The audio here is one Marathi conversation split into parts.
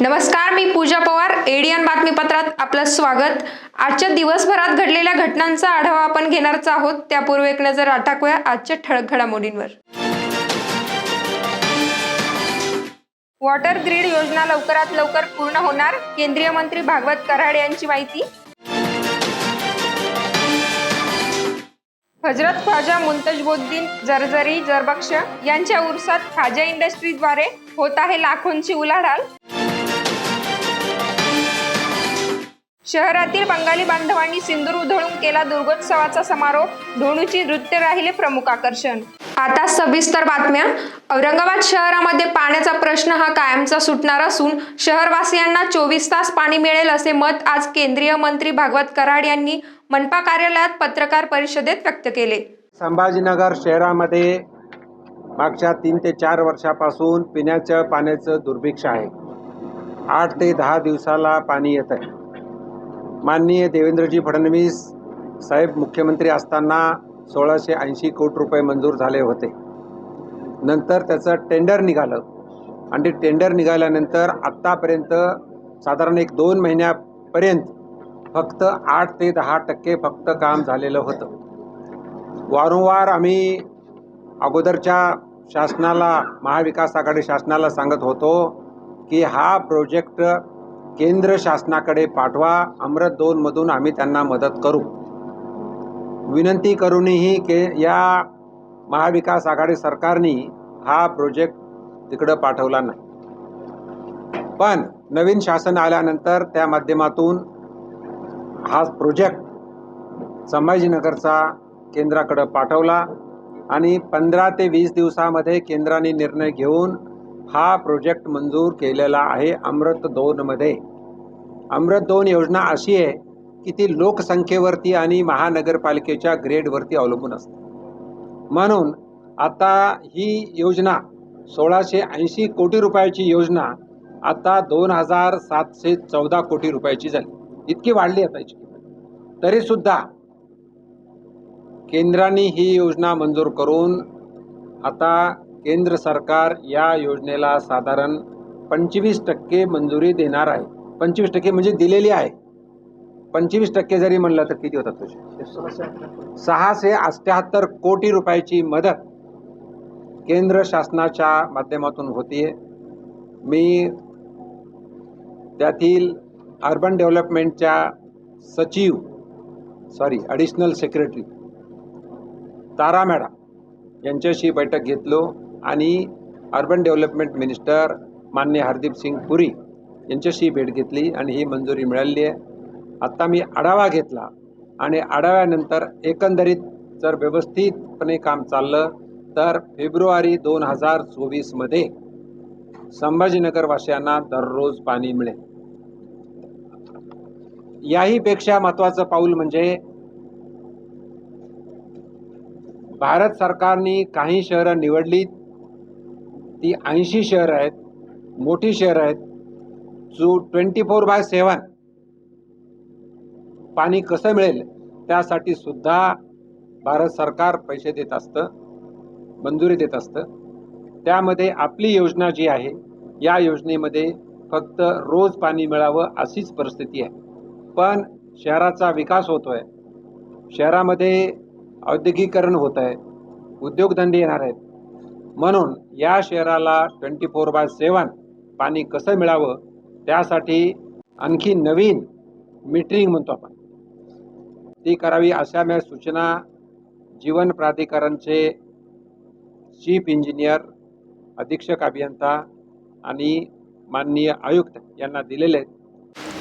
नमस्कार, मी पूजा पवार. एडीएन बातमीपत्रात आपलं स्वागत. आजच्या दिवसभरात घडलेल्या घटनांचा आढावा आपण घेणारच आहोत. त्यापूर्वी एक नजर टाकूया आजच्या ठळक घडामोडींवर. वॉटर ग्रीड योजना लवकरात लवकर पूर्ण होणार, केंद्रीय मंत्री भागवत कराड यांची माहिती. हजरत ख्वाजा मुंतजबुद्दीन जरजरी जरबक्ष यांच्या उर्सात खाजा इंडस्ट्रीद्वारे होत आहे लाखोंची उलाढाल. शहरातील बंगाली बांधवांनी सिंदूर उधळून केला दुर्गोत्सवाचा समारोप. धोणूची नृत्य राहिले प्रमुख आकर्षण. आता सविस्तर बातम्या. औरंगाबाद शहरामध्ये पाण्याचा प्रश्न हा कायमचा सुटणार असून शहरवासियांना 24 तास पाणी मिळेल असे मत आज केंद्रीय मंत्री भागवत कराड यांनी मनपा कार्यालयात पत्रकार परिषदेत व्यक्त केले. संभाजीनगर शहरामध्ये मागच्या 3 ते 4 वर्षापासून पिण्याच्या पाण्याचं दुर्भिक्ष आहे. 8 ते 10 दिवसाला पाणी येत आहे. माननीय देवेंद्रजी फडणवीस साहेब मुख्यमंत्री असताना 1680 कोटी रुपये मंजूर झाले होते. नंतर त्याचं टेंडर निघालं आणि टेंडर निघाल्यानंतर आत्तापर्यंत साधारण 1-2 महिन्यापर्यंत फक्त 8 ते 10% फक्त काम झालेलं होतं. वारंवार आम्ही अगोदरच्या शासनाला, महाविकास आघाडी शासनाला सांगत होतो की हा प्रोजेक्ट केंद्र शासनाकडे पाठवा. अमृत 2 मधून आम्ही त्यांना मदत करू. विनंती करूनही या महाविकास आघाडी सरकारने हा प्रोजेक्ट तिकडं पाठवला नाही. पण नवीन शासन आल्यानंतर त्या माध्यमातून हा प्रोजेक्ट संभाजीनगरचा केंद्राकडे पाठवला आणि 15 ते 20 दिवसामध्ये केंद्राने निर्णय घेऊन हा प्रोजेक्ट मंजूर केलेला आहे. अमृत 2 मध्ये. अमृत 2 योजना अशी आहे की ती लोकसंख्येवरती आणि महानगरपालिकेच्या ग्रेडवरती अवलंबून असते. म्हणून आता ही योजना 1680 कोटी रुपयाची योजना आता 2714 कोटी रुपयाची झाली. इतकी वाढली आता याची. तरीसुद्धा केंद्राने ही योजना मंजूर करून आता केंद्र सरकार या योजनेला साधारण 25% मंजुरी देणार आहे. 25% म्हणजे दिलेली आहे. 25% जरी म्हणलं तर किती होतात तुझे? 678 कोटी रुपयाची मदत केंद्र शासनाच्या माध्यमातून होतीये. मी त्यातील अर्बन डेव्हलपमेंटच्या ॲडिशनल सेक्रेटरी तारा मॅडम यांच्याशी बैठक घेतलो आणि अर्बन डेव्हलपमेंट मिनिस्टर माननीय हरदीप सिंग पुरी यांच्याशी भेट घेतली आणि ही मंजुरी मिळाली आहे. आत्ता मी आढावा घेतला आणि आढाव्यानंतर एकंदरीत जर व्यवस्थितपणे काम चाललं तर फेब्रुवारी 2024 मध्ये संभाजीनगरवासियांना दररोज पाणी मिळेल. याहीपेक्षा महत्त्वाचं पाऊल म्हणजे भारत सरकारने काही शहरं निवडली. ती 80 शहरं आहेत, मोठी शहरं आहेत. जो 24/7 पाणी कसं मिळेल त्यासाठी सुद्धा भारत सरकार पैसे देत असतं, मंजुरी देत असतं. त्यामध्ये आपली योजना जी आहे या योजनेमध्ये फक्त रोज पाणी मिळावं अशीच परिस्थिती आहे. पण शहराचा विकास होतोय, शहरामध्ये औद्योगिकीकरण होत आहे, उद्योगधंदे येणार आहेत. म्हणून या शहराला 24/7 पाणी कसं मिळावं त्यासाठी आणखी नवीन मीटरिंग म्हणतो आपण ती करावी अशा मी सूचना जीवन प्राधिकरणचे चीफ इंजिनियर, अधीक्षक अभियंता आणि माननीय आयुक्त यांना दिलेले आहेत.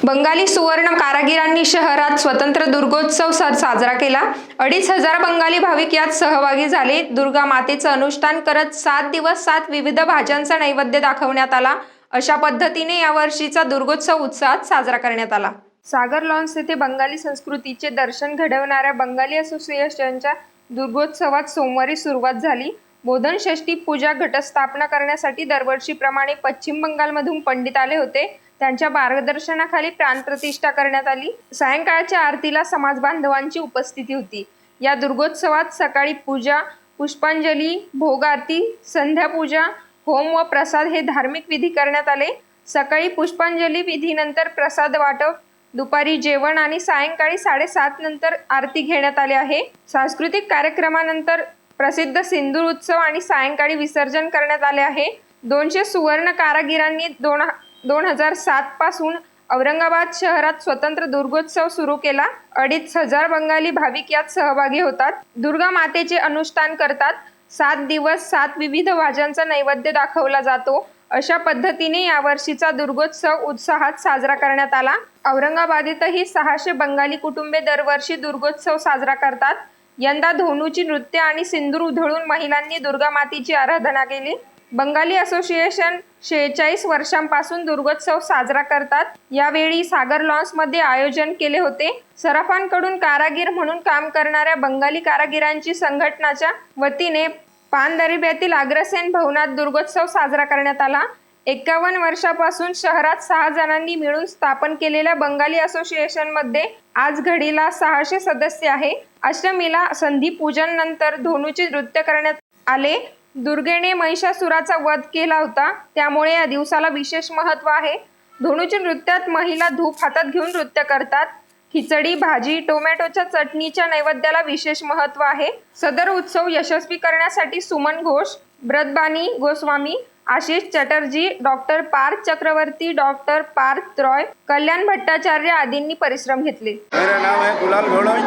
बंगाली सुवर्ण कारागिरांनी शहरात स्वतंत्र दुर्गोत्सव साजरा केला. 2500 बंगाली भाविक यात सहभागी झाले. दुर्गा मातेचं अनुष्ठान करत 7 दिवस 7 विविध भाज्यांचा नैवेद्य दाखवण्यात आला. अशा पद्धतीने यावर्षीचा दुर्गोत्सव उत्साहात साजरा करण्यात आला. सागर लॉन्स येथे बंगाली संस्कृतीचे दर्शन घडवणाऱ्या बंगाली असोसिएशनच्या दुर्गोत्सवात सोमवारी सुरुवात झाली. बोधन षष्ठी पूजा घटस्थापना करण्यासाठी दरवर्षीप्रमाणे पश्चिम बंगालमधून पंडित आले होते. त्यांच्या मार्गदर्शनाखाली प्राणप्रतिष्ठा करण्यात आली. सायंकाळच्या आरतीला समाज बांधवांची उपस्थिती होती. या दुर्गोत्सवात सकाळी पूजा, पुष्पांजली, भोग आरती, संध्यापूजा, होम व प्रसाद हे धार्मिक विधी करण्यात आले. सकाळी पुष्पांजली विधीनंतर प्रसाद वाटप, दुपारी जेवण आणि सायंकाळी 7:30 नंतर आरती घेण्यात आली आहे. सांस्कृतिक कार्यक्रमानंतर प्रसिद्ध सिंदूर उत्सव आणि सायंकाळी विसर्जन करण्यात आले आहे. 200 सुवर्ण कारागिरांनी 2007 पासून औरंगाबाद शहरात स्वतंत्र दुर्गोत्सव सुरू केला. 2,500 बंगाली भाविक यात सहभागी होतात. दुर्गा मातेचे अनुष्ठान करतात. 7 दिवस 7 विविध भाज्यांचा नैवेद्य दाखवला जातो. अशा पद्धतीने यावर्षीचा दुर्गोत्सव उत्साहात साजरा करण्यात आला. औरंगाबादेतही 600 बंगाली कुटुंबे दरवर्षी दुर्गोत्सव साजरा करतात. यंदा धोनूची नृत्य आणि सिंदूर उधळून महिलांनी दुर्गा मातेची आराधना केली. बंगाली असोसिएशन 46 वर्षांपासून दुर्गोत्सव साजरा करतात. यावेळी सागर लॉन्समध्ये आयोजन केले होते. सराफांकडून कारागीर म्हणून काम करणाऱ्या बंगाली कारागिरांची संघटनाच्या वतीने पानदरिब्यातील अग्रसेन भवनात दुर्गोत्सव साजरा करण्यात आला. 51 वर्षापासून शहरात 6 जणांनी मिळून स्थापन केलेल्या बंगाली असोसिएशनमध्ये आज घडीला 600 सदस्य आहे. अष्टमीला संधीपूजन नंतर धोनूचे नृत्य करण्यात आले. दुर्गेने महिषासुराचा वध केला होता, त्यामुळे या दिवसाला विशेष महत्त्व आहे. धोनूच्या नृत्यात महिला धूप हातात घेऊन नृत्य करतात. खिचडी, भाजी, टोमॅटोच्या चटणीच्या नैवेद्याला विशेष महत्त्व आहे. सदर उत्सव यशस्वी करण्यासाठी सुमन घोष, ब्रतबानी गोस्वामी, आशीष चटर्जी, डॉक्टर पार्थ चक्रवर्ती, डॉक्टर पार्थ रॉय, कल्याण भट्टाचार्य आदींनी परिश्रम घेतले. मेरा नाम है गुलाल घोड़ोई.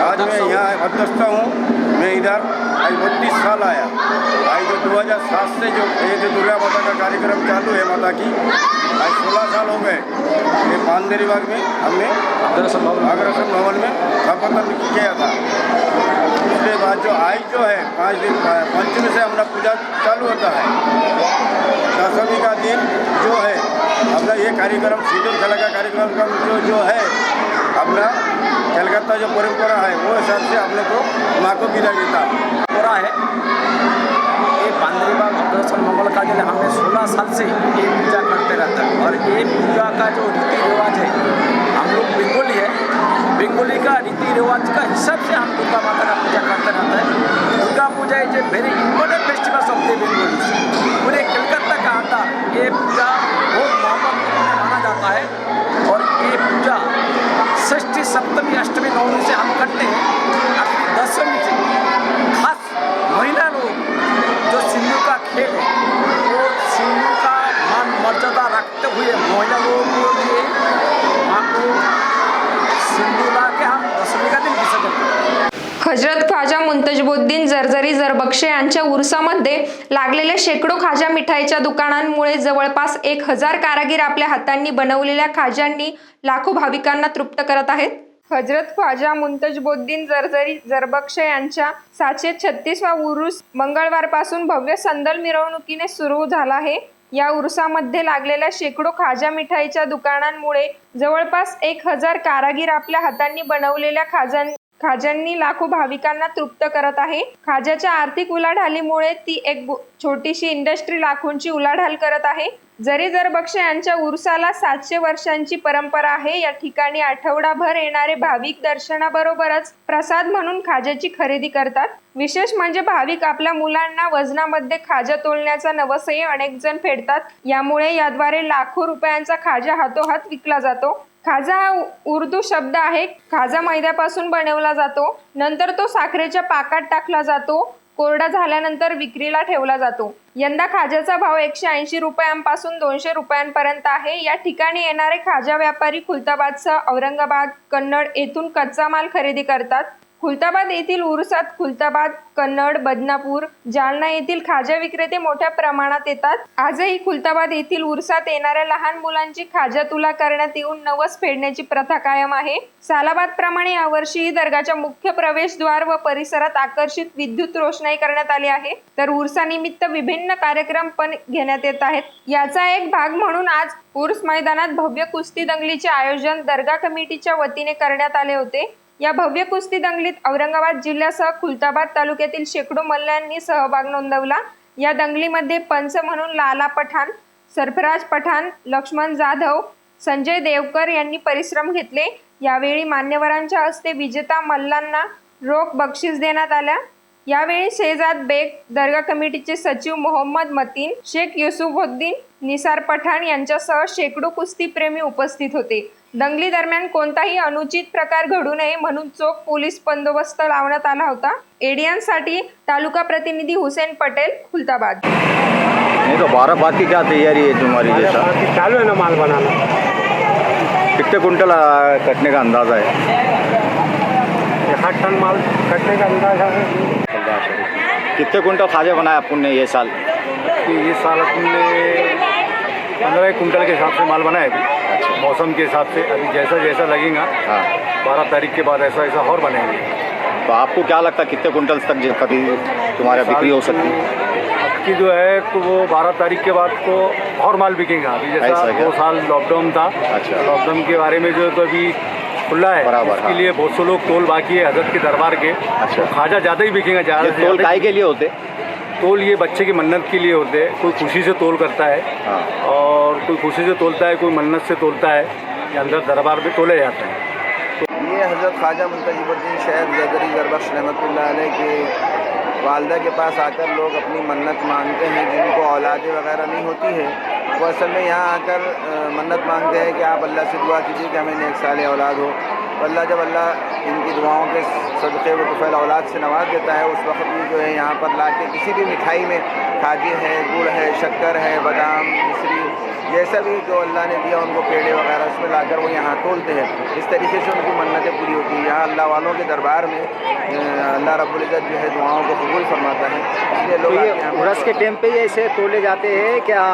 आज मैं यहाँ अध्यक्ष हूँ. मैं इधर आज 32 साल आया. आज जो 2007 से जो ये जो दुर्गा माता का कार्यक्रम चालू है माता की, आज 16 साल हो गए. ये पानदेरी बाग में हमने अग्रसन भवन में स्थापना किया था. उसके बाद जो आज जो है 5 दिन पंचमी से हमारा पूजा चालू होता है. दशमी का दिन जो है अपना ये कार्यक्रम सिंदूर खेला का कार्यक्रम जो है अपना कलकत्ता जो परंपरा है वो हिसाब से अपने को माँ को विदा देता हो रहा है. ये पानदेरी बाग दर्शन मंगल का जो है हमने 16 साल से ये पूजा करते रहते हैं. और ये पूजा का जो रीति रिवाज है, हम लोग बंगाली है, बंगाली का रीति रिवाज का हिसाब से हम दुर्गा माता का पूजा करते रहते हैं. Durga Puja is a very important festival of the Bengali. पूरे कलकत्ता का आता ये पूजा बहुत महत्वपूर्ण माना जाता है. और ये पूजा षष्ठी, सप्तमी, अष्टमी, नवमी से हम करते हैं. अपनी दशमी से खास महिला लोग जो सिंदूर का खेल है वो सिंदूर का मान मर्यादा रखते हुए महिला लोगों के लिए माँ को सिंदूर ला के हम दशमी का दिन विसर्जन करते हैं. हजरत ख्वाजा मुंतजबुद्दीन जरजरी जरबक्षे यांच्या उर्सामध्ये लागलेल्या शेकडो खाजा मिठाईच्या दुकानांमुळे जवळपास 1,000 कारागीर आपल्या हातांनी बनवलेल्या खाज्यांनी लाखो भाविकांना तृप्त करत आहेत. हजरत ख्वाजा मुंतजबुद्दीन जरजरी जरबक्षे यांच्या 736वा उरूस मंगळवारपासून भव्य संदल मिरवणुकीने सुरू झाला आहे. या उरुसामध्ये लागलेल्या शेकडो खाजा मिठाईच्या दुकानांमुळे जवळपास 1,000 कारागीर आपल्या हातांनी बनवलेल्या खाज्यांनी लाखो भाविकांना तृप्त करत आहे. खाज्याच्या आर्थिक उलाढालीमुळे ती एक छोटीशी इंडस्ट्री लाखोंची उलाढाल करत आहे. जरी जरबक्षे यांच्या उर्साला 700 वर्षांची परंपरा आहे. या ठिकाणी आठवडाभर येणारे भाविक दर्शनाबरोबरच प्रसाद म्हणून खाज्याची खरेदी करतात. विशेष म्हणजे भाविक आपल्या मुलांना वजनामध्ये खाजा तोलण्याचा नवसही अनेक जण फेडतात. यामुळे याद्वारे लाखो रुपयांचा खाजा हातोहात विकला जातो. खाजा हा उर्दू शब्द आहे. खाजा मैद्यापासून बनवला जातो. नंतर तो साखरेच्या पाकात टाकला जातो. कोरडा झाल्यानंतर विक्रीला ठेवला जातो. यंदा खाज्याचा भाव 180 रुपयांपासून 200 रुपयांपर्यंत आहे. या ठिकाणी येणारे खाजा व्यापारी खुलताबादसह औरंगाबाद, कन्नड येथून कच्चा माल खरेदी करतात. खुलताबाद येथील उरुसात खुलताबाद, कन्नड, बदनापूर, जालना येथील खाजा विक्रेते मोठ्या प्रमाणात येतात. आजही खुलताबाद येथील उरुसात येणाऱ्या लहान मुलांची खाजा तुला करण्यात येऊन नवस फेडण्याची प्रथा कायम आहे. सालाबाद प्रमाणे यावर्षीही दर्गाच्या मुख्य प्रवेशद्वार व परिसरात आकर्षित विद्युत रोषणाई करण्यात आली आहे. तर उरुसानिमित्त विभिन्न कार्यक्रम पण घेण्यात येत आहेत. याचा एक भाग म्हणून आज उर्स मैदानात भव्य कुस्ती दंगलीचे आयोजन दर्गा कमिटीच्या वतीने करण्यात आले होते. या भव्य कुस्ती दंगलीत औरंगाबाद जिल्ह्यासह खुलताबाद तालुक्यातील शेकडो मल्लांनी सहभाग नोंदवला. या दंगलीमध्ये पंच म्हणून लाला पठाण, सरफराज पठाण, लक्ष्मण जाधव, संजय देवकर यांनी परिश्रम घेतले. यावेळी मान्यवरांच्या हस्ते विजेता मल्लांना रोख बक्षीस देण्यात आल्या. यावेळी शेहजाद बेग, दर्गा कमिटीचे सचिव मोहम्मद मतीन, शेख युसुफुद्दीन, निसार पठाण यांच्यासह शेकडो कुस्तीप्रेमी उपस्थित होते. दंगली दरम्यान कोणताही अनुचित प्रकार घडू नये म्हणून चोख पोलीस बंदोबस्त लावण्यात आला होता. एडियनसाठी तालुका प्रतिनिधी हुसेन पटेल, खुलताबाद. नहीं तो 12 बात की क्या तैयारी है तुम्हारी? जैसा चालू है ना माल बनाना. कितने कुंटल कटने का अंदाजा है? 1 टन माल कटने का अंदाजा है. कितने कुंटल खाजा बनाया अपन ने ये साल? ये साल अपने 15 कुंटल के हिसाब से माल बनाया अभी. मौसम के हिसाब से अभी जैसा जैसा लगेगा हाँ, 12 तारीख के बाद ऐसा ऐसा और बनेंगे. तो आपको क्या लगता है कितने कुंटल तक कभी तुम्हारा बिक्री हो सकती है? अब की जो है तो वो 12 तारीख के बाद तो और माल बिकेगा. अभी जैसा ऐसा क्या? 2 साल लॉकडाउन था. अच्छा. लॉकडाउन के बारे में जो तो अभी खुला है बराबर, उसके हाँ. लिए बहुत से लोग तोल बाकी है हजरत के दरबार के. अच्छा. तो खाजा ज़्यादा ही बिकेगा. ये ज़्यादा से तोल ज़्यादा काय के लिए होते? तोल ये बच्चे की मन्नत के लिए होते हैं. कोई खुशी से तोल करता है हाँ. और कोई खुशी से तोलता है, कोई मन्नत से तोलता है. ये अंदर दरबार में तोले जाते हैं. ये हज़रत ख्वाजा मुंतजिबुद्दीन शैख़ ज़दरी ज़रबख्श रहमतुल्लाह अलैह के वालदा के पास आकर लोग अपनी मन्नत मांगते हैं. जिनको औलादें वगैरह नहीं होती है वो असल में यहाँ आकर मन्नत मांगते हैं कि आप अल्लाह से दुआ कीजिए कि हमें नेक साले औलाद हो. तो अल्लाह जब अल्लाह इनकी दुआओं के सदक़े व तुफ़ैल औलाद से नवाज देता है उस वक्त भी जो है यहाँ पर ला के किसी भी मिठाई में खाजे है, गुड़ है, शक्कर है, बादाम, मिश्री, जैसा भी जो अल्लाह ने दिया उनको पेड़े वगैरह उसमें लाकर वो यहाँ तोलते हैं. इस तरीके से उनकी मन्नतें पूरी होती हैं. यहाँ अल्लाह वालों के दरबार में अल्लाह रब्बुल इज़्ज़त जो है दुआओं को कबूल फरमाता है. इसलिए तो लोग ये आके यहाँ पर उर्स के टाइम पे ये ऐसे तोले जाते हैं क्या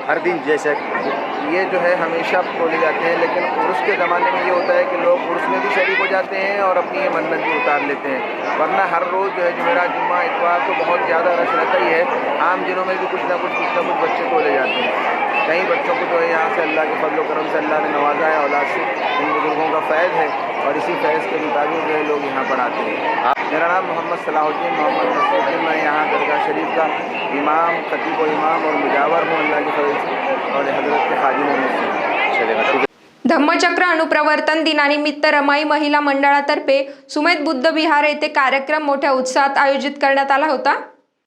हर दिन जैसे? ये जो है हमेशा तोले जाते हैं. लेकिन उर्स के ज़माने में ये होता है कि लोग उर्स में भी शरीक हो जाते हैं और अपनी ये मन्नत भी उतार लेते हैं. वरना हर रोज़ जो है जुमेरात, जुम्मा, इतवार तो बहुत ज़्यादा रश रहता ही है. आम दिनों में भी कुछ ना कुछ बच्चे तोले जाते हैं. कई बच्चों को जो है यहाँ से अल्लाह के फजल करम से अल्लाह ने नवाजा है. औलाद से इन बुजुर्गों का फैज़ है और इसी फैज़ के मुताबिक जो है लोग यहाँ पर आते हैं. मेरा नाम मोहम्मद सलाहुद्दीन मोहम्मद नसीरुद्दीन. मैं यहाँ दरगाह शरीफ का इमाम, खतीब व इमाम और मुजावर हूँ अल्लाह के फजल से और हज़रत के खादिम हूँ. धम्मचक्र अनुप्रवर्तन दिनानिमित्त रमाई महिला मंडळातर्फे सुमेध बुद्ध विहार येथे कार्यक्रम मोठ्या उत्साहात आयोजित करण्यात आला होता.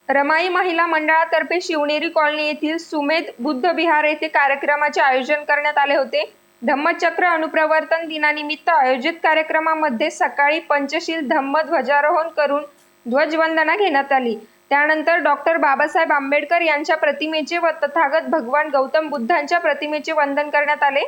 रमाई महिला मंडळातर्फे शिवनेरी कॉलनी येथील सुमेध बुद्ध विहार येथे कार्यक्रमाचे आयोजन करण्यात आले होते. धम्मचक्र अनुप्रवर्तन दिनानिमित्त आयोजित कार्यक्रमामध्ये सकाळी पंचशील धम्म ध्वजारोहण करून ध्वजवंदना घेण्यात आली. त्यानंतर डॉक्टर बाबासाहेब आंबेडकर यांच्या प्रतिमेचे व तथागत भगवान गौतम बुद्धांच्या प्रतिमेचे वंदन करण्यात आले.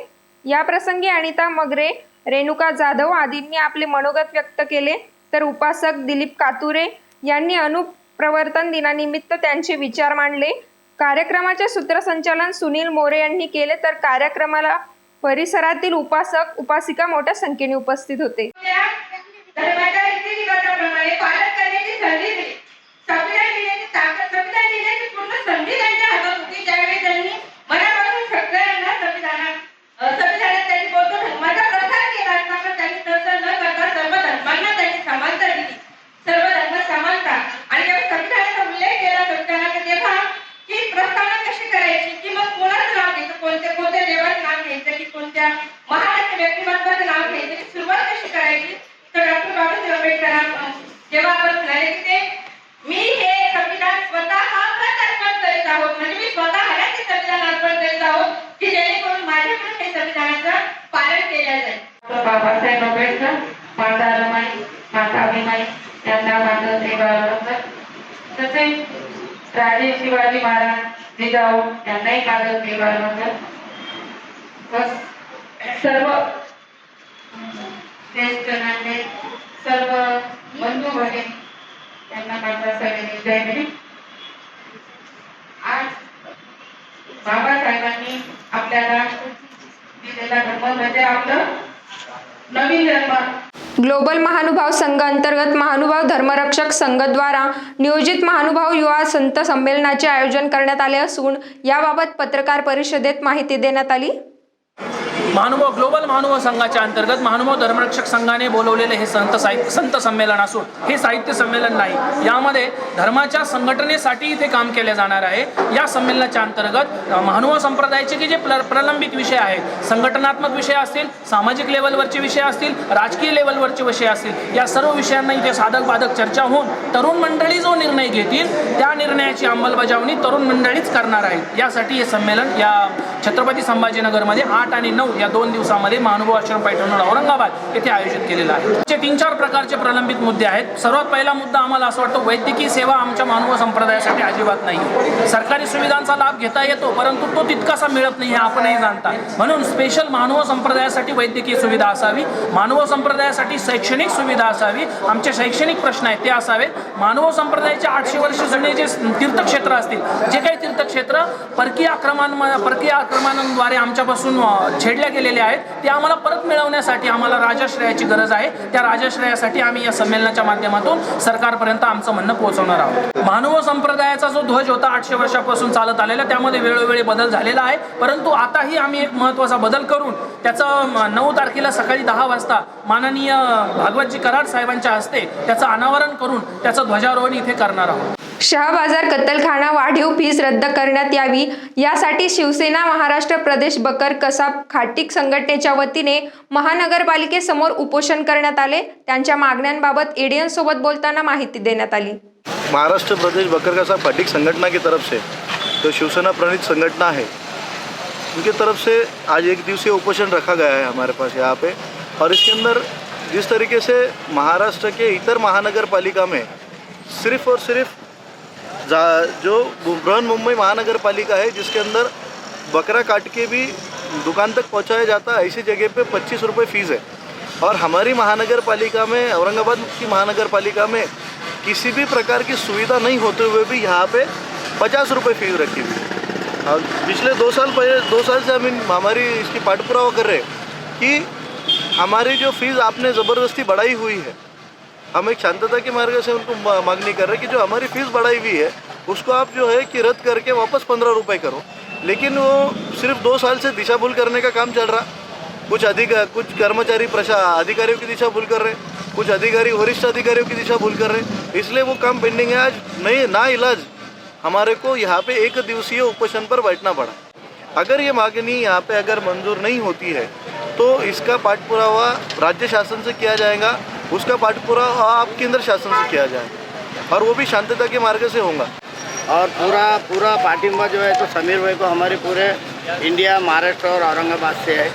या प्रसंगी अनिता मगरे, रेणुका जाधव आदींनी आपले मनोगत व्यक्त केले. तर उपासक दिलीप कातुरे यांनी अनुप्रवर्तन दिनानिमित्त त्यांचे विचार मांडले. कार्यक्रमाचे सूत्रसंचालन सुनील मोरे यांनी केले. तर कार्यक्रमाला परिसरातील उपासक उपासिका मोठ्या संख्येने उपस्थित होते. जेव्हा आपण म्हणाले की ते मी हे संविधान स्वतः प्रकल्पन करीत आहोत, म्हणजे मी स्वतःला ते संविधान अर्पण करीत आहोत की जेणेकरून माझ्याकडून हे संविधानाचं पालन केलं जाईल. बाबासाहेब आंबेडकर, माता रमाई, माता अभिमाई यांना माझं सेवा. तसेच राजे शिवाजी महाराज जिजाऊ यांनाही माझं सेवा. सर्व ज्येष्ठ नाते सर्व बंधू भगिनी त्यांना माझा सगळ्यांनी जय भीम. आज बाबासाहेबांनी आपल्याला दिलेला धर्म म्हणजे आपलं नवीन जन्म. ग्लोबल महानुभाव संघ अंतर्गत महानुभाव धर्मरक्षक संघ द्वारा नियोजित महानुभाव युवा संत संमेलनाचे आयोजन करण्यात आले असून याबाबत पत्रकार परिषदेत माहिती देण्यात आली. महानुभाव ग्लोबल महानुभाव संघाच्या अंतर्गत महानुभाव धर्मरक्षक संघाने बोलवलेले हे संत संमेलन असून हे साहित्य संमेलन नाही. यामध्ये धर्माच्या संघटनेसाठी इथे काम केले जाणार आहे. या संमेलनाच्या अंतर्गत महानुभाव संप्रदायाचे जे प्रलंबित विषय आहेत, संघटनात्मक विषय असतील, सामाजिक लेवलवरचे विषय असतील, राजकीय लेवलवरचे विषय असतील, या सर्व विषयांना इथे साधक बाधक चर्चा होऊन तरुण मंडळी जो निर्णय घेतील त्या निर्णयाची अंमलबजावणी तरुण मंडळीच करणार आहेत. यासाठी हे संमेलन या छत्रपती संभाजीनगरमध्ये 8 आणि 9 या 2 दिवसामध्ये महानुभाव आश्रम पैठण औरंगाबाद येथे आयोजित केलेला आहे. 3-4 प्रकारचे प्रलंबित मुद्दे आहेत. सर्वात पहिला मुद्दा आम्हाला असं वाटतं, वैद्यकीय सेवा आमच्या महानुभाव संप्रदायासाठी अजिबात नाही. सरकारी सुविधांचा लाभ घेता येतो परंतु तो तितकासा मिळत नाही हे आपणही जाणता. म्हणून स्पेशल महानुभाव संप्रदायासाठी वैद्यकीय सुविधा असावी, महानुभाव संप्रदायासाठी शैक्षणिक सुविधा असावी, आमचे शैक्षणिक प्रश्न आहेत ते असावेत. महानुभाव संप्रदायाचे 800 वर्ष जुने जे तीर्थक्षेत्र असतील, जे काही तीर्थक्षेत्र परकीय आक्रमणांद्वारे आमच्यापासून छेडल्या गेलेले आहेत ते आम्हाला परत मिळवण्यासाठी आम्हाला राजाश्रयाची गरज आहे. त्या राजाश्रयासाठी आम्ही या संमेलनाच्या माध्यमातून सरकारपर्यंत आमचं म्हणणं पोहोचवणार आहोत. महानुभाव संप्रदायाचा जो ध्वज होता 800 वर्षापासून चालत आलेला, त्यामध्ये वेळोवेळी बदल झालेला आहे. परंतु आताही आम्ही एक महत्त्वाचा बदल करून त्याचं 9 तारखेला सकाळी 10 वाजता माननीय भागवतजी कराड साहेबांच्या हस्ते त्याचं अनावरण करून त्याचं ध्वजारोहण इथे करणार आहोत. शहाबाजार कत्तलखाना वाढीव फीस रद्द करण्यात यावी यासाठी शिवसेना महाराष्ट्र प्रदेश बकर कसाब खाटीक संघटनेच्या वतीने महानगरपालिकेसमोर उपोषण करण्यात आले. त्यांच्या मागण्यांबाबत एडीएन सोबत बोलताना माहिती देण्यात आली. महाराष्ट्र प्रदेश बकर कसाब खाटीक संगठना की तरफ से जो शिवसेना प्रणीत संगठना है, उनकी तरफ से आज 1 दिवसीय उपोषण रखा गया है हमारे पास यहाँ पे. और इसके अंदर जिस तरीके से महाराष्ट्र के इतर महानगर पालिका में सिर्फ और सिर्फ जो बृहन मुंबई महानगर पालिका है जिसके अंदर बकरा काट के भी दुकान तक पहुंचाया जाता है, ऐसी जगह पे 25 रुपये फ़ीस है. और हमारी महानगर पालिका में, औरंगाबाद की महानगर पालिका में किसी भी प्रकार की सुविधा नहीं होते हुए भी यहाँ पे 50 रुपये फ़ीस रखी हुई. और पिछले 2 साल से हम हमारी इसकी पाठपुरावा कर रहे हैं कि हमारी जो फ़ीस आपने ज़बरदस्ती बढ़ाई हुई है, हम एक शांतता के मार्ग से उनको मांगनी कर रहे हैं कि जो हमारी फ़ीस बढ़ाई हुई है उसको आप जो है कि रद्द करके वापस 15 रुपये करो. लेकिन वो सिर्फ 2 साल से दिशा भूल करने का काम चल रहा. कुछ कर्मचारी अधिकारियों की दिशा भूल कर रहे, कुछ अधिकारी वरिष्ठ अधिकारियों की दिशा भूल कर रहे, इसलिए वो काम पेंडिंग है. आज नहीं ना इलाज हमारे को यहाँ पे 1 दिवसीय उपोषण पर बैठना पड़ा. अगर ये मांगनी यहाँ पे अगर मंजूर नहीं होती है तो इसका पाठपुरावा राज्य शासन से किया जाएगा, उसका पाठपुरावा आप केंद्र शासन से किया जाएगा और वो भी शांतता के मार्ग से होगा. और पूरा पार्टिंबा जो है तो समीर भाई को हमारे पूरे इंडिया, महाराष्ट्र और औरंगाबाद से है.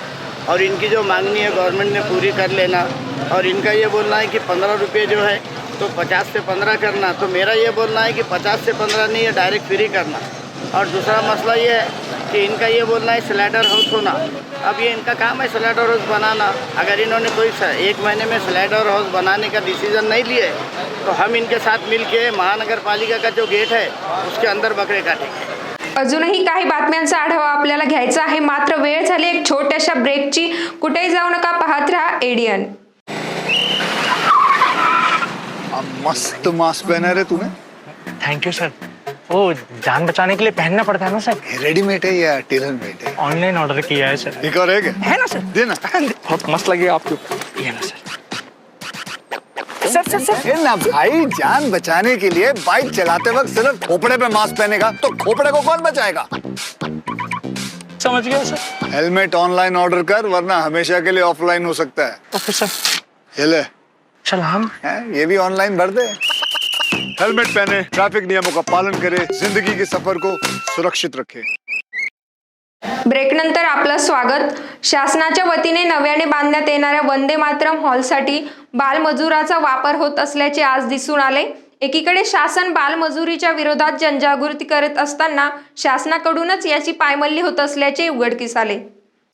और इनकी जो मांगनी है गवर्नमेंट ने पूरी कर लेना. और इनका ये बोलना है कि 15 रुपये जो है तो 50 से 15 करना. तो मेरा ये बोलना है कि 50 से 15 नहीं है, डायरेक्ट फ्री करना. और दूसरा मसला ये है कि इनका ये बोलना है स्लाइडर हाउस होना. अब ये इनका काम है स्लाइडर हाउस बनाना. अगर इन्होंने कोई 1 महीने में स्लाइडर हाउस बनाने का डिसीजन नहीं लिए तो हम इनके साथ मिलके महानगर पालिका का जो गेट है उसके अंदर बकरे काटेंगे. अजूनही काही बातम्यांचा आढावा आपल्याला घ्यायचा आहे, मात्र वेळ झाली एक छोट्याशा ब्रेकची. कुठेही जाऊ नका, पाहत रहा एडीएन. मस्त मास्क पहना रे तूने. Thank you sir. वो जान बचाने के लिए पहनना पड़ता है ना सर. रेडीमेड है या टेलर मेड है? ऑनलाइन ऑर्डर किया है सर. एक और है क्या? है ना सर. देना. बहुत मस्त लगे आपको. ये ना सर. सर ना भाई, जान बचाने के लिए बाइक चलाते वक्त सिर्फ खोपड़े पे मास्क पहनेगा तो खोपड़े को कौन बचाएगा? समझ गया सर. हेलमेट ऑनलाइन ऑर्डर कर, वरना हमेशा के लिए ऑफलाइन हो सकता है. Okay sir. ये ले. चल हम ये भी ऑनलाइन भर दे. हेलमेट पहने, ट्रैफिक नियमों का पालन करे, जिंदगी के सफर को सुरक्षित रखे. ब्रेकनंतर आपलं स्वागत. शासनाच्या वतीने नव्याने बांधण्यात येणाऱ्या वंदे मातरम हॉलसाठी बालमजुराचा वापर होत असल्याचे आज दिसून आले. एकीकडे शासन बालमजुरीच्या विरोधात जनजागृती करत असताना शासनाकडूनच याची पायमल्ली होत असल्याचे उघडकीस आले.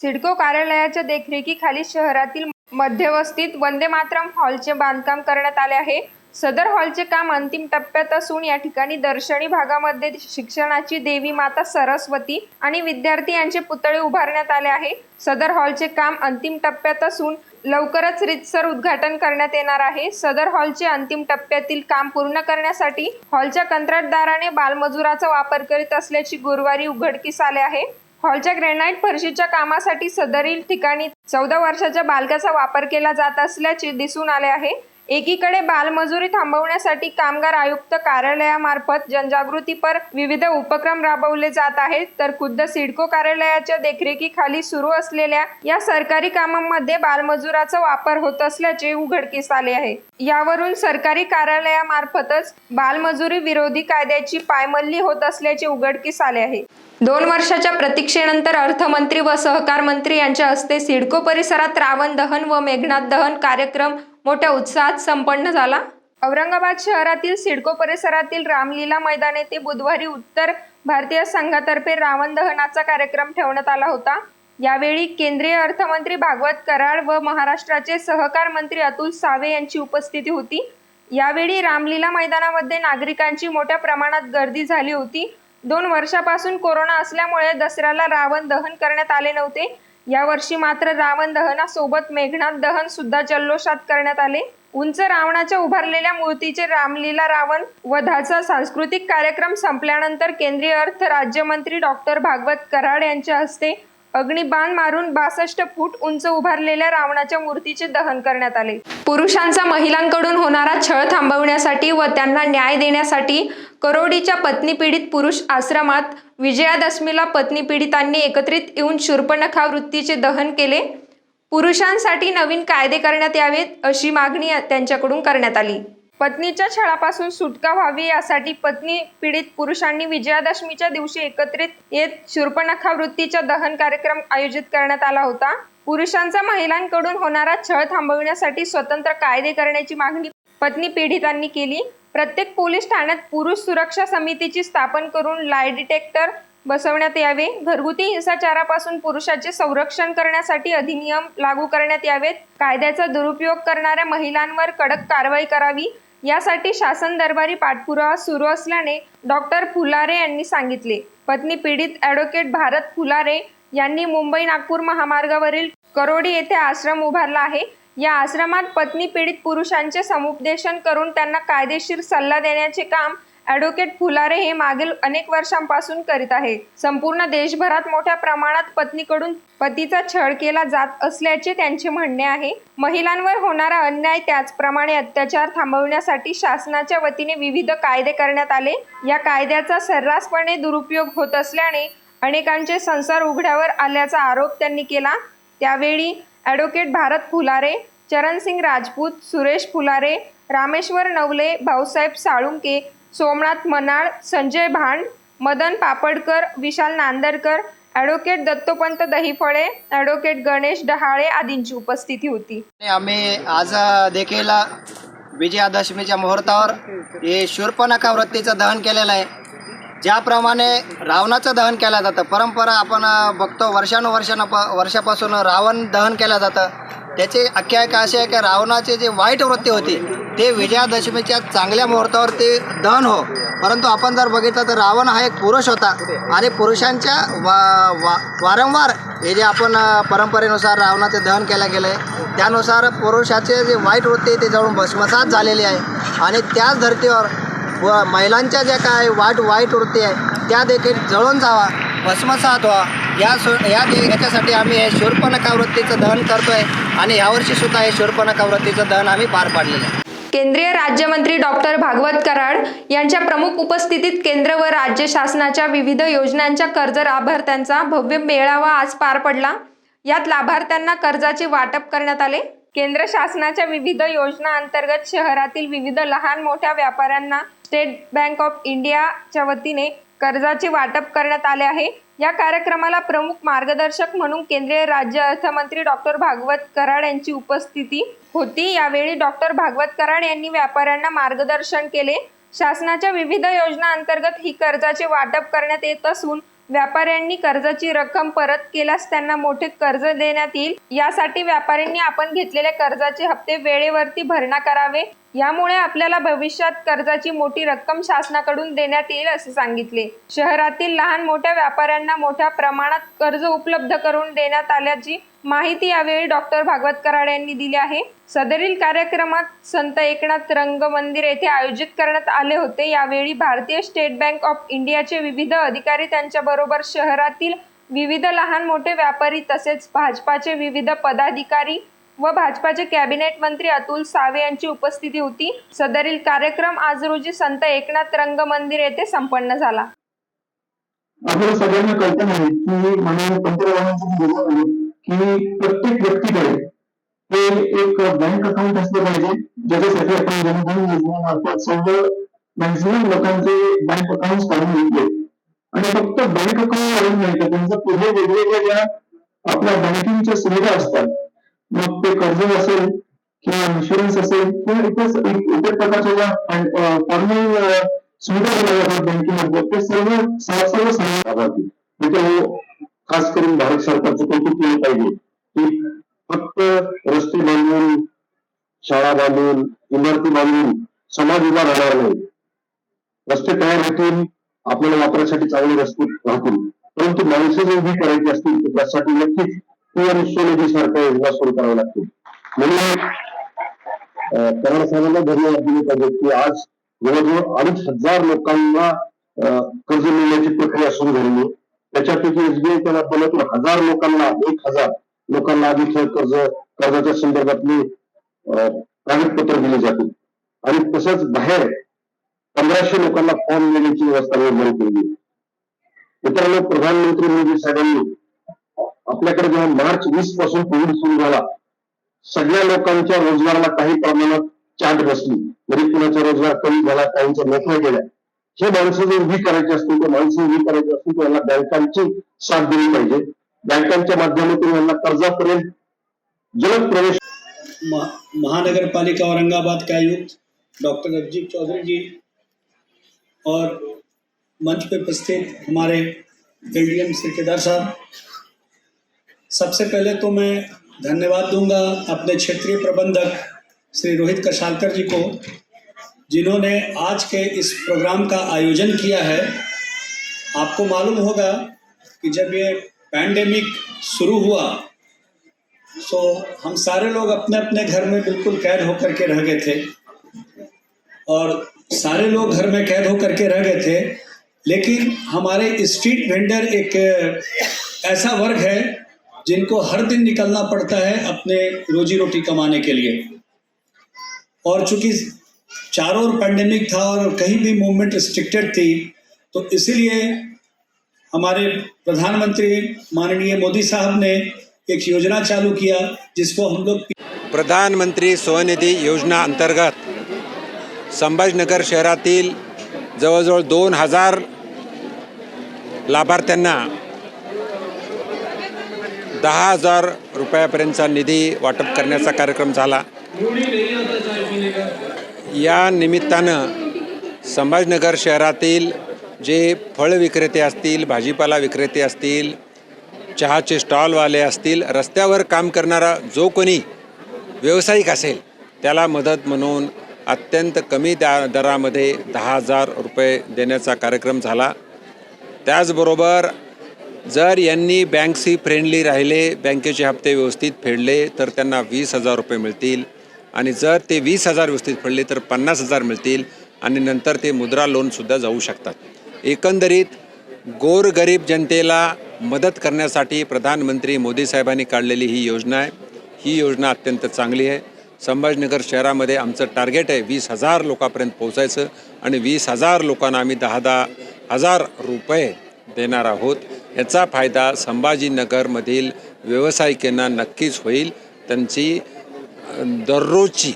सिडको कार्यालयाच्या देखरेखीखाली शहरातील मध्यवस्तीत वंदे मातरम हॉलचे बांधकाम करण्यात आले आहे. सदर हॉलचे काम अंतिम टप्प्यात असून या ठिकाणी दर्शनी भागामध्ये शिक्षणाची देवी माता सरस्वती आणि विद्यार्थी यांचे पुतळे उभारण्यात आले आहे. सदर हॉलचे काम अंतिम टप्प्यात असून लवकरच रीतसर उद्घाटन करण्यात येणार आहे. सदर हॉलचे अंतिम टप्प्यातील काम पूर्ण करण्यासाठी हॉलच्या कंत्राटदाराने बालमजुराचा वापर करीत असल्याची गुरुवारी उघडकीस आले आहे. हॉलच्या ग्रेनाइट फरशीच्या कामासाठी सदरील ठिकाणी 14 वर्षाच्या बालकाचा वापर केला जात असल्याचे दिसून आले आहे. एकीकडे बालमजुरी थांबवण्यासाठी कामगार आयुक्त कार्यालयामार्फत जनजागृतीपर विविध उपक्रम राबवले जात आहेत, तर खुद्द सिडको कार्यालयाच्या देखरेखीखाली सुरू असलेल्या या सरकारी कामांमध्ये बालमजुराचा वापर होत असल्याचे उघडकीस आले आहे. यावरून सरकारी कार्यालयामार्फतच बालमजुरी विरोधी कायद्याची पायमल्ली होत असल्याचे उघडकीस आले आहे. 2 वर्षाच्या प्रतीक्षेनंतर अर्थमंत्री व सहकार मंत्री यांच्या हस्ते सिडको परिसरात रावण दहन व मेघनाथ दहन कार्यक्रम मोठ्या उत्साहात संपन्न झाला. औरंगाबाद शहरातील सिडको परिसरातील रामलीला मैदान येथे बुधवारी उत्तर भारतीय संघातर्फे रावण दहनाचा कार्यक्रम ठेवण्यात आला होता. यावेळी केंद्रीय अर्थमंत्री भागवत कराड व महाराष्ट्राचे सहकार मंत्री अतुल सावे यांची उपस्थिती होती. यावेळी रामलीला मैदानामध्ये नागरिकांची मोठ्या प्रमाणात गर्दी झाली होती. 2 वर्षापासून कोरोना असल्यामुळे दसऱ्याला रावण दहन करण्यात आले नव्हते. यावर्षी मात्र रावण दहनासोबत मेघनाथ दहन सुद्धा जल्लोषात करण्यात आले. उंच रावणाच्या उभारलेल्या मूर्तीचे रामलीला रावण वधाचा सांस्कृतिक कार्यक्रम संपल्यानंतर केंद्रीय अर्थ राज्यमंत्री डॉक्टर भागवत कराड यांच्या हस्ते अग्निबाण मारून 62 फूट उंच उभारलेल्या रावणाच्या मूर्तीचे दहन करण्यात आले. पुरुषांचा महिलांकडून होणारा छळ थांबवण्यासाठी व त्यांना न्याय देण्यासाठी करोडीच्या पत्नी पीडित पुरुष आश्रमात विजयादशमीला पत्नी पीडितांनी एकत्रित येऊन शूर्पणखा वृत्तीचे दहन केले. पुरुषांसाठी नवीन कायदे करण्यात यावेत अशी मागणी त्यांच्याकडून करण्यात आली. पत्नीच्या छळापासून सुटका व्हावी यासाठी पत्नी पीडित पुरुषांनी विजयादशमीच्या दिवशी एकत्रित येत शूर्पणखा वृत्तीचा दहन कार्यक्रम आयोजित करण्यात आला होता. पुरुषांचा महिलांकडून होणारा छळ थांबवण्यासाठी स्वतंत्र कायदे करण्याची मागणी पत्नी पीडितांनी केली. प्रत्येक पोलीस ठाण्यात पुरुष सुरक्षा समितीची स्थापन करून लाय डिटेक्टर बसवण्यात यावे. घरगुती हिंसाचारापासून पुरुषाचे संरक्षण करण्यासाठी अधिनियम लागू करण्यात यावेत. कायद्याचा दुरुपयोग करणाऱ्या महिलांवर कडक कारवाई करावी यासाठी शासन दरबारी पाठपुरावा सुरू असल्याने डॉक्टर फुलारे यांनी सांगितले. पत्नी पीडित ॲडव्होकेट भारत फुलारे यांनी मुंबई नागपूर महामार्गावरील करोडी येथे आश्रम उभारला आहे. या आश्रमात पत्नी पीडित पुरुषांचे समुपदेशन करून त्यांना कायदेशीर सल्ला देण्याचे काम ॲडव्होकेट फुलारे हे मागील अनेक वर्षांपासून करीत आहे. संपूर्ण देशभरात मोठ्या प्रमाणात पत्नीकडून पतीचा छळ केला जात असल्याचे त्यांचे म्हणणे आहे. महिलांवर होणारा अन्याय त्याचप्रमाणे अत्याचार थांबवण्यासाठी शासनाच्या वतीने विविध कायदे करण्यात आले. या कायद्याचा सर्रासपणे दुरुपयोग होत असल्याने अनेकांचे संसार उघड्यावर आल्याचा आरोप त्यांनी केला. त्यावेळी ॲडव्होकेट भारत फुलारे, चरणसिंग राजपूत, सुरेश फुलारे, रामेश्वर नवले, भाऊसाहेब साळुंके, सोमनाथ मनाळ, संजय भांड, मदन पापडकर, विशाल नांदरकर, ॲडव्होकेट दत्तोपंत दहीफळे, ॲडव्होकेट गणेश डहाळे आदींची उपस्थिती होती. आम्ही आज देखील विजयादशमीच्या मुहूर्तावर हे शूर्पणखा वृत्तीचं दहन केलेलं आहे. ज्याप्रमाणे रावणाचं दहन केलं जातं, परंपरा आपण बघतो वर्षापासून रावण दहन केलं जातं. त्याची आख्यायिका अशी आहे की रावणाची जी वाईट वृत्ती होती ते विजयादशमीच्या चांगल्या मुहूर्तावर ते दहन हो. परंतु आपण जर बघितलं तर रावण हा एक पुरुष होता आणि पुरुषांच्या वारंवार हे जे आपण परंपरेनुसार रावणाचे दहन केलं गेलं आहे त्यानुसार पुरुषाचे जे वाईट वृत्ती ते जळून भस्मसात झालेली आहे आणि त्याच धर्तीवर महिलांच्या ज्या काय वाईट वृत्ती आहे त्या देखील जळून जावा, भस्मसात व्हा याच्यासाठी आम्ही हे शूर्पणखा वृत्तीचं दहन करतो आहे आणि यावर्षी सुद्धा हे शूर्पणखा वृत्तीचं दहन आम्ही पार पाडलेलं आहे. केंद्रीय राज्यमंत्री डॉक्टर भागवत कराड यांच्या प्रमुख उपस्थितीत केंद्र व राज्य शासनाच्या विविध योजनांच्या कर्ज लाभार्थ्यांचा भव्य मेळावा आज पार पडला. यात लाभार्थ्यांना कर्जाचे वाटप करण्यात आले. केंद्र शासनाच्या विविध योजना अंतर्गत शहरातील विविध लहान मोठ्या व्यापाऱ्यांना स्टेट बँक ऑफ इंडियाच्या वतीने कर्जाचे वाटप करण्यात आले आहे. या कार्यक्रमाला प्रमुख मार्गदर्शक म्हणून केंद्रीय राज्य अर्थमंत्री डॉक्टर भागवत कराड यांची उपस्थिती होती. यावेळी डॉक्टर भागवत कराड यांनी व्यापाऱ्यांना मार्गदर्शन केले. शासनाच्या विविध योजना अंतर्गत ही कर्जाचे वाटप करण्यात येत असून व्यापाऱ्यांनी कर्जाची रक्कम परत केल्यास त्यांना मोठे कर्ज देण्यात येईल. यासाठी व्यापाऱ्यांनी आपण घेतलेल्या कर्जाचे हप्ते वेळेवरती भरणा करावे. यामुळे आपल्याला भविष्यात कर्जाची मोठी रक्कम शासनाकडून देण्यात येईल असे सांगितले. शहरातील लहान मोठ्या व्यापाऱ्यांना मोठ्या प्रमाणात कर्ज उपलब्ध करून देण्यात आल्याची माहिती यावेळी डॉक्टर भागवत कराड यांनी दिली आहे. सदरील कार्यक्रमात संत एकनाथ रंग मंदिर येथे आयोजित करण्यात आले होते. यावेळी भारतीय स्टेट बँक ऑफ इंडियाचे विविध अधिकारी, त्यांच्याबरोबर शहरातील विविध लहान मोठे व्यापारी तसेच भाजपाचे विविध पदाधिकारी व भाजपाचे कॅबिनेट मंत्री अतुल सावे यांची उपस्थिती होती. सदरील कार्यक्रम आज रोजी संत एकनाथ रंग मंदिर येथे संपन्न झाला. आपल्याला सगळ्यांना कल्पना आहे की माननीय पंतप्रधानांची की प्रत्येक व्यक्तीकडे हे एक बँक अकाउंट असलं पाहिजे, ज्याच्यासाठी आपण जनधन योजनेमार्फत सर्व मॅक्झिमम लोकांचे बँक अकाउंट काढून घेतले. आणि फक्त बँक अकाउंट नाही तर त्यांच्या पुढे वेगवेगळ्या ज्या आपल्या बँकिंगच्या सुविधा असतात, मग ते कर्ज असेल किंवा इन्शुरन्स असेल किंवा इतर प्रकारच्या ज्या फॉर्मल सुविधा दिल्या जातात बँकेमध्ये, ते सर्व लाभार्थी खास करून भारत सरकारचं कौतुक केलं पाहिजे की फक्त रस्ते बांधून, शाळा बांधून, इमारती बांधून समाज उभा राहणार नाही. रस्ते तयार होतील, आपल्याला वापरासाठी चांगले रस्ते राहतील, परंतु माणसं जर उभी करायची असतील तर त्यासाठी नक्कीच पीएम स्वनिधी सारख्या योजना सुरू कराव्या लागतील. म्हणून कराड साहेबांना धन्यवाद दिले पाहिजे की आज जवळजवळ 2,500 लोकांना कर्ज मिळण्याची प्रक्रिया सुरू झालेली. त्याच्यापैकी एसबीआयच्या माध्यमातून 1,000 लोकांना 1,000 लोकांना आधी कर्जाच्या संदर्भातली कागदपत्र दिली जातील. आणि तसंच बाहेर 1,500 लोकांना फॉर्म देण्याची व्यवस्था निर्माण केली. मित्रांनो, प्रधानमंत्री मोदी साहेबांनी आपल्याकडे जेव्हा मार्च 20 पासून कोविड सुरू झाला, सगळ्या लोकांच्या रोजगाराला काही प्रमाणात चाट बसली. म्हणजे कुणाचा रोजगार कमी झाला, काहींच्या नोकऱ्या गेल्या. हे माणसं जर उभी करायची असतील, तर माणसं उभी करायची असतील तर यांना बँकांची साथ दिली पाहिजे. बँकांच्या माध्यमातून यांना कर्जापर्यंत जलद प्रवेश. महानगर पालिका औरंगाबाद के आयुक्त डॉक्टर अभिजीत चौधरी जी और मंच पे उपस्थित हमारे एडीएम श्री केदार साहब, सबसे पहले तो मैं धन्यवाद दूंगा अपने क्षेत्रीय प्रबंधक श्री रोहित कशालकर जी को, जिन्होंने आज के इस प्रोग्राम का आयोजन किया है। आपको मालूम होगा कि जब ये पैंडेमिक शुरू हुआ तो हम सारे लोग अपने अपने घर में बिल्कुल कैद होकर के रह गए थे, और सारे लोग घर में कैद होकर के रह गए थे। लेकिन हमारे स्ट्रीट वेंडर एक ऐसा वर्ग है जिनको हर दिन निकलना पड़ता है अपने रोजी रोटी कमाने के लिए, और चूंकि चारों ओर पैंडेमिक था और कहीं भी मूवमेंट रिस्ट्रिक्टेड थी, तो इसीलिए हमारे प्रधानमंत्री माननीय मोदी साहब ने एक योजना चालू किया जिसको हम लोग प्रधानमंत्री स्वनिधी योजना अंतर्गत संभाजीनगर शहरातील जवळजवळ 2,000 लाभार्थ्यांना 10,000 रुपयापर्यंतचा निधी वाटप करण्याचा कार्यक्रम झाला. या निमित्तानं संभाजीनगर शहरातील जे फळ विक्रेते असतील, भाजीपाला विक्रेते असतील, चहाचे स्टॉलवाले असतील, रस्त्यावर काम करणारा जो कोणी व्यावसायिक असेल त्याला मदत म्हणून अत्यंत कमी दरामध्ये 10,000 रुपये देण्याचा कार्यक्रम झाला. त्याचबरोबर जर यांनी बँकशी फ्रेंडली राहिले, बँकेचे हप्ते व्यवस्थित फेडले तर त्यांना 20,000 रुपये मिळतील, आणि जर ते 20,000 व्यवस्थित फेडले तर 50,000 मिळतील, आणि नंतर ते मुद्रा लोनसुद्धा जाऊ शकतात. एकंदरीत गोरगरीब जनतेला मदत करण्यासाठी प्रधानमंत्री मोदी साहेबांनी काढलेली ही योजना आहे. ही योजना अत्यंत चांगली आहे. संभाजीनगर शहरामध्ये आमचं टार्गेट आहे 20,000 लोकांपर्यंत पोहोचायचं, आणि 20,000 लोकांना आम्ही 10,000 रुपये देणार आहोत. याचा फायदा संभाजीनगरमधील व्यावसायिकांना नक्कीच होईल. त्यांची दररोजची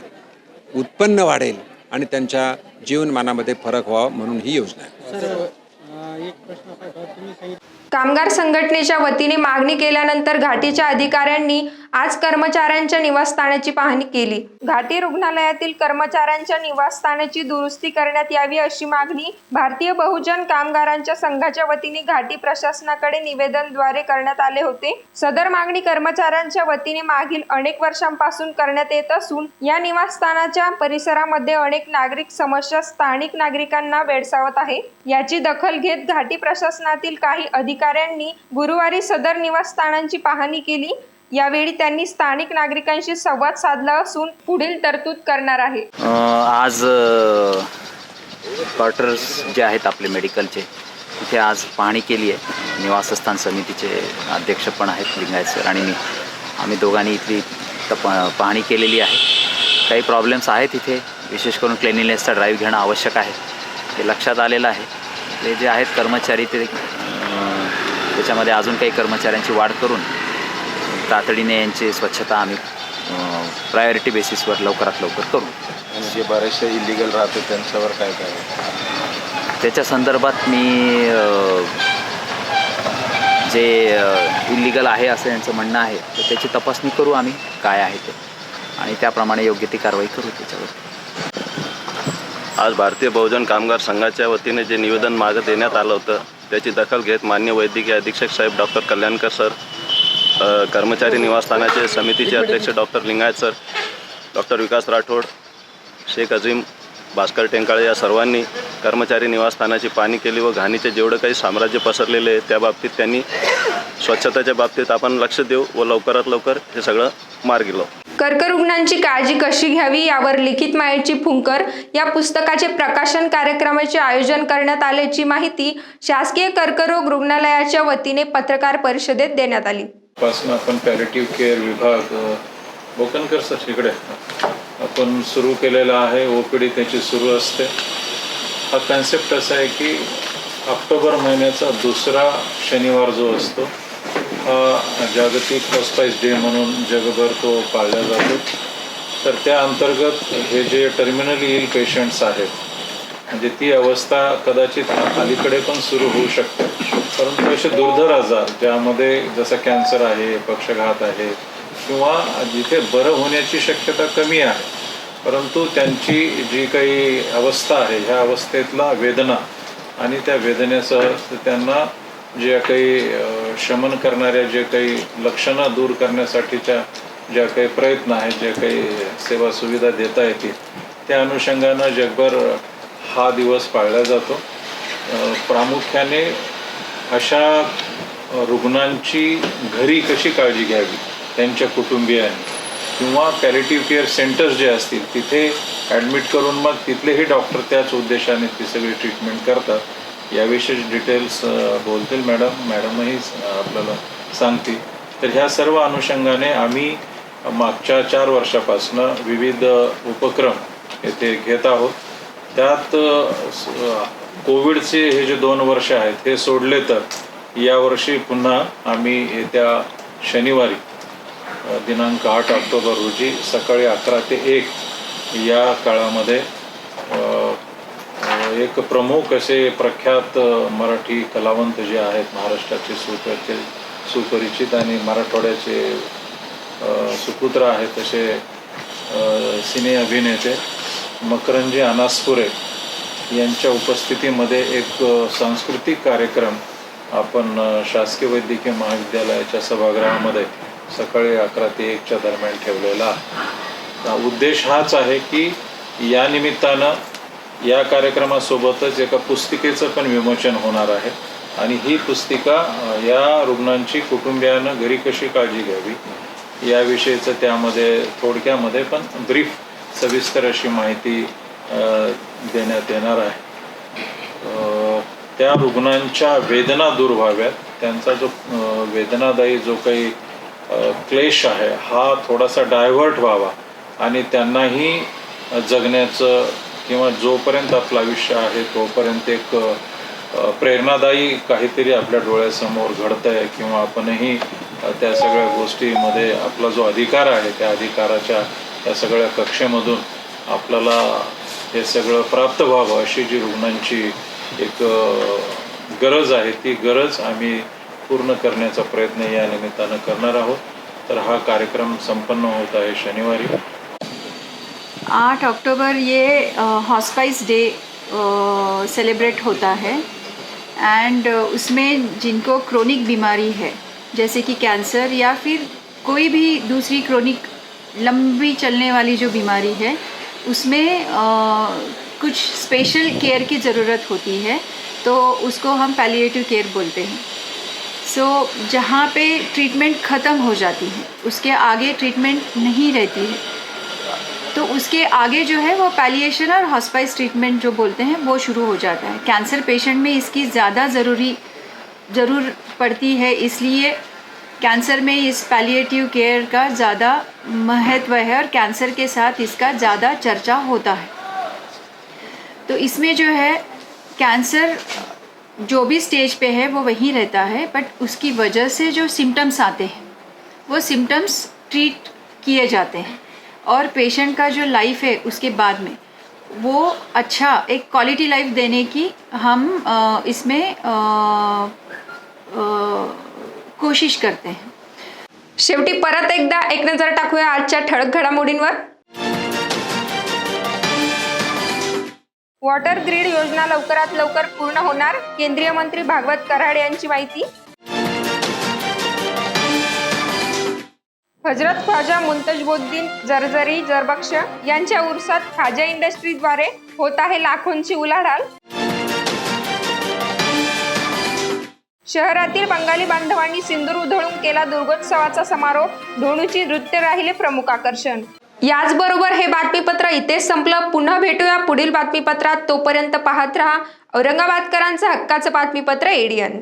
उत्पन्न वाढेल आणि त्यांच्या जीवनमानामध्ये फरक व्हावा म्हणून ही योजना आहे. कामगार संघटनेच्या वतीने मागणी केल्यानंतर घाटीच्या अधिकाऱ्यांनी आज कर्मचाऱ्यांच्या निवासस्थानाची पाहणी केली. घाटी रुग्णालयातील कर्मचाऱ्यांच्या निवासस्थानाची दुरुस्ती करण्यात यावी अशी मागणी भारतीय बहुजन कामगारांच्या संघाच्या वतीने घाटी प्रशासनाकडे निवेदनद्वारे करण्यात आले होते. सदर मागणी कर्मचाऱ्यांच्या वतीने मागील अनेक वर्षांपासून करण्यात येत असून या निवासस्थानाच्या परिसरामध्ये अनेक नागरिक समस्या स्थानिक नागरिकांना भेडसावत आहे. याची दखल घेत घाटी प्रशासनातील काही अधिकाऱ्यांनी गुरुवारी सदर निवासस्थानांची पाहणी केली. यावेळी त्यांनी स्थानिक नागरिकांशी संवाद साधला असून पुढील तरतूद करणार आहे. आज क्वार्टर्स जे आहेत आपले मेडिकलचे तिथे आज पाहणी केली आहे. निवासस्थान समितीचे अध्यक्ष पण आहेत लिंगायत सर आणि मी, आम्ही दोघांनी इथली पाहणी केलेली आहे. काही प्रॉब्लेम्स आहेत इथे, विशेष करून क्लिनिनेसचा ड्राईव्ह घेणं आवश्यक आहे हे लक्षात आलेलं आहे. ते जे आहेत कर्मचारी ते त्याच्यामध्ये अजून काही कर्मचाऱ्यांची वाढ करून तातडीने यांची स्वच्छता आम्ही प्रायोरिटी बेसिसवर लवकरात लवकर करू. आणि जे बरेचसे इलिगल राहते त्यांच्यावर काय काय त्याच्या संदर्भात मी जे इलिगल आहे असं यांचं म्हणणं आहे तर त्याची तपासणी करू आम्ही काय आहे ते आणि त्याप्रमाणे योग्य ती कारवाई करू त्याच्यावर. आज भारतीय बहुजन कामगार संघाच्या वतीने जे निवेदन मागं देण्यात आलं होतं त्याची दखल घेत मान्य वैद्यकीय अधीक्षक साहेब डॉक्टर कल्याणकर सर, कर्मचारी निवासस्थानाचे समितीचे अध्यक्ष डॉक्टर लिंगायत सर, डॉक्टर विकास राठोड, शेख अजीम, भास्कर टेंकाळे या सर्वांनी कर्मचारी निवासस्थानाची पाहणी केली व घाणीचे जेवढं काही साम्राज्य पसरलेले आहे त्या बाबतीत त्यांनी स्वच्छतेच्या बाबतीत आपण लक्ष देऊ व लवकरात लवकर हे सगळं मार्गी लावू. कर्करुग्णांची काळजी कशी घ्यावी यावर लिखित मायेची फुंकर या पुस्तकाचे प्रकाशन कार्यक्रमाचे आयोजन करण्यात आल्याची माहिती शासकीय कर्करोग रुग्णालयाच्या वतीने पत्रकार परिषदेत देण्यात आली. पासून आपण पॅलेटिव्ह केअर विभाग बोकनकर सर इकडे आपण सुरू केलेला आहे. OPD त्याची सुरू असते. हा कन्सेप्ट असा आहे की ऑक्टोबर महिन्याचा दुसरा शनिवार जो असतो हा जागतिक हॉस्पाइस डे म्हणून जगभर तो पाळला जातो. तर त्या अंतर्गत हे जे टर्मिनली इल पेशंट्स आहेत म्हणजे ती अवस्था कदाचित अलीकडे पण सुरू होऊ शकते, परंतु असे दुर्धर आजार ज्यामध्ये जसं कॅन्सर आहे, पक्षघात आहे किंवा जिथे बरं होण्याची शक्यता कमी आहे परंतु त्यांची जी काही अवस्था आहे ह्या अवस्थेतला वेदना आणि त्या वेदनेसह त्यांना जे काही शमन करणाऱ्या जे काही लक्षणं दूर करण्यासाठीच्या ज्या काही प्रयत्न आहेत, ज्या काही सेवा सुविधा देता येतील त्या अनुषंगानं जगभर हा दिवस पाळला जातो. प्रामुख्याने अशा रुग्णांची घरी कशी काळजी घ्यावी त्यांच्या कुटुंबियांनी किंवा पॅलेटिव्ह केअर सेंटर्स जे असतील तिथे ॲडमिट करून मग तिथलेही डॉक्टर त्याच उद्देशाने ती सगळी ट्रीटमेंट करतात. याविषयी डिटेल्स बोलतील मॅडमही आपल्याला सांगतील. तर ह्या सर्व अनुषंगाने आम्ही मागच्या 4 वर्षापासून विविध उपक्रम येथे घेत आहोत. त्यात कोविडचे हे जे 2 वर्ष आहेत हे सोडले तर यावर्षी पुन्हा आम्ही येत्या शनिवारी दिनांक 8 ऑक्टोबर रोजी सकाळी 11 ते 1 या काळामध्ये एक प्रमुख असे प्रख्यात मराठी कलावंत जे आहेत महाराष्ट्राचे सुपरिचित आणि मराठवाड्याचे सुपुत्र आहेत असे सिने अभिनेते मकरंजी अनासपुरे यांच्या उपस्थितीमध्ये एक सांस्कृतिक कार्यक्रम आपण शासकीय वैद्यकीय महाविद्यालयाच्या सभागृहामध्ये सकाळी 11 ते 1च्या दरम्यान ठेवलेला आहे. उद्देश हाच आहे की या निमित्तानं या कार्यक्रमासोबतच एका पुस्तिकेचं पण विमोचन होणार आहे आणि ही पुस्तिका या रुग्णांची कुटुंबियानं घरी कशी काळजी घ्यावी याविषयीचं त्यामध्ये थोडक्यामध्ये पण ब्रीफ सविस्तर अशी माहिती देण्यात येणार आहे. त्या रुग्णांच्या वेदना दूर व्हाव्यात, त्यांचा जो वेदनादायी जो काही क्लेश आहे हा थोडासा डायव्हर्ट व्हावा आणि त्यांनाही जगण्याचं किंवा जोपर्यंत आपलं आयुष्य आहे तोपर्यंत एक प्रेरणादायी काहीतरी आपल्या डोळ्यासमोर घडतं आहे किंवा आपणही त्या सगळ्या गोष्टीमध्ये आपला जो अधिकार आहे त्या अधिकाराच्या त्या सगळ्या कक्षेमधून आपल्याला हे सगळं प्राप्त व्हावं अशी जी रुग्णांची एक गरज आहे ती गरज आम्ही पूर्ण करण्याचा प्रयत्न या निमित्तानं करणार आहोत. तर हा कार्यक्रम संपन्न होत आहे शनिवारी. 8 अक्टूबर ये हॉस्पाइस डे सेलिब्रेट होता है एंड उसमें जिनको क्रोनिक बीमारी है जैसे कि कैंसर या फिर कोई भी दूसरी क्रोनिक लंबी चलने वाली जो बीमारी है उसमें कुछ स्पेशल केयर की ज़रूरत होती है, तो उसको हम पैलिएटिव केयर बोलते हैं. सो जहाँ पे ट्रीटमेंट ख़त्म हो जाती है उसके आगे ट्रीटमेंट नहीं रहती है, तो उसके आगे जो है वो पैलिएशन और हॉस्पाइस ट्रीटमेंट जो बोलते हैं वो शुरू हो जाता है. कैंसर पेशेंट में इसकी ज़्यादा ज़रूर पड़ती है, इसलिए कैंसर में इस पैलिएटिव केयर का ज़्यादा महत्व है और कैंसर के साथ इसका ज़्यादा चर्चा होता है. तो इसमें जो है कैंसर जो भी स्टेज पे है वो वहीं रहता है, बट उसकी वजह से जो सिम्टम्स आते हैं वो सिम्टम्स ट्रीट किए जाते हैं और पेशेंट का जो लाइफ है उसके बाद में वो अच्छा एक क्वालिटी लाइफ देने की हम इसमें कोशिश करते हैं. शेवटी परत एकदा एक नजर टाकूया आजच्या ठळक घडामोडींवर. वॉटर ग्रीड योजना लवकरात लवकर पूर्ण होणार, केंद्रीय मंत्री भागवत कराड यांची माहिती. हजरत ख्वाजा मुंतजबुद्दीन जरजरी जरबक्ष यांच्या उर्सात खाजा इंडस्ट्रीद्वारे होत आहे लाखोंची उलाढाल. शहरातील बंगाली बांधवांनी सिंदूर उधळून केला दुर्गोत्सवाचा समारोह, धोणूची नृत्य राहिले प्रमुख आकर्षण. याचबरोबर हे बातमीपत्र इथेच संपलं. पुन्हा भेटूया पुढील बातमीपत्रात. तोपर्यंत पाहत रहा औरंगाबादकरांचं हक्काचं बातमीपत्र ADN.